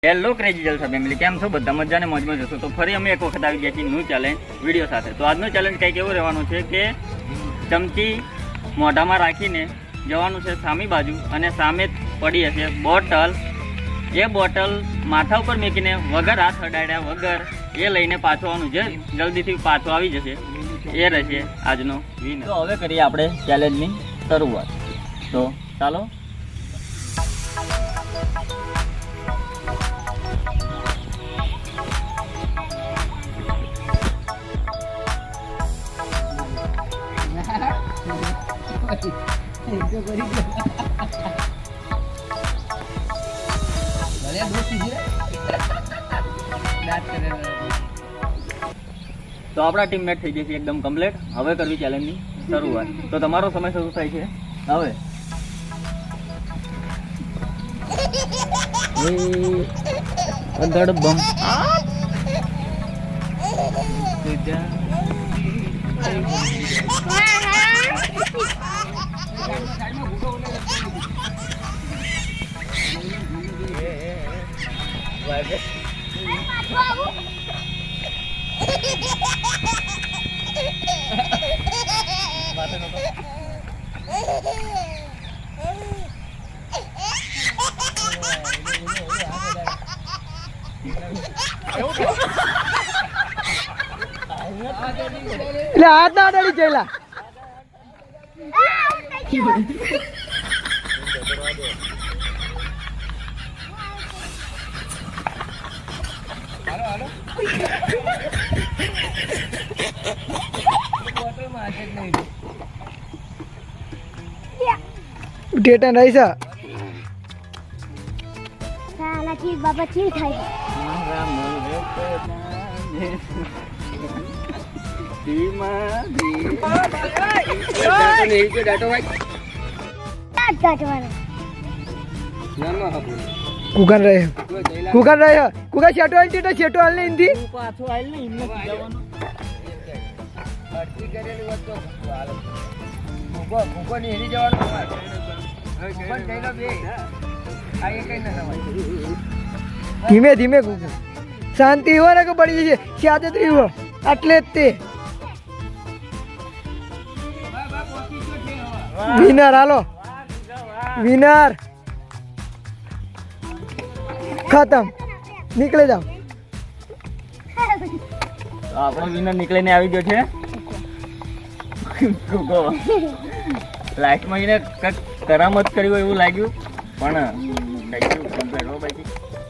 Hello crazy જલસા family, કેમ છો બધા? મજાને મોજમાં જશો તો ફરી અમે એક વખત આવી ગયા છીએ ન્યૂ ચેલેન્જ વિડીયો સાથે. તો આજનો ચેલેન્જ કંઈક એવું રહેવાનું છે કે ચમચી મોઢામાં રાખીને જવાનું છે સામી બાજુ અને સામે પડી હશે બોટલ. એ બોટલ માથા ઉપર મૂકીને વગર હાથ અડાડ્યા વગર એ લઈને પાછું આવવાનું છે. જલ્દીથી પાછું આવી જશે એ રહેશે આજનો વિનર. તો હવે કરીએ આપણે ચેલેન્જની શરૂઆત. તો ચાલો. તો આપણા ટીમમેટ થઈ જશે એકદમ કમ્પ્લીટ. હવે કરવી ચેલેન્જની શરૂઆત. તો તમારો સમય શરૂ થાય છે હવે. અધડ બમ એટલે હાથ ના અડાડી ચેલા ટેટન રહી છે. સાલા ચીજ બાબા ચીજ થાય કુકન રહે કુકા શેટો આલ ટીટો શેટો આલ ને ઇંધી પાછો આલ ને ઇમને જવાનું. ધીમે ધીમે કુકુ શાંતિ હો ને કે પડી જશે શાંતિ હો એટલે જ તે વિનર. હાલો વિનર ખતમ, નીકળે જાઓ. આપણો વિનર નીકળીને આવી ગયો છે. લાઈફમાં એને કંઈક કરામત કરી હોય એવું લાગ્યું, પણ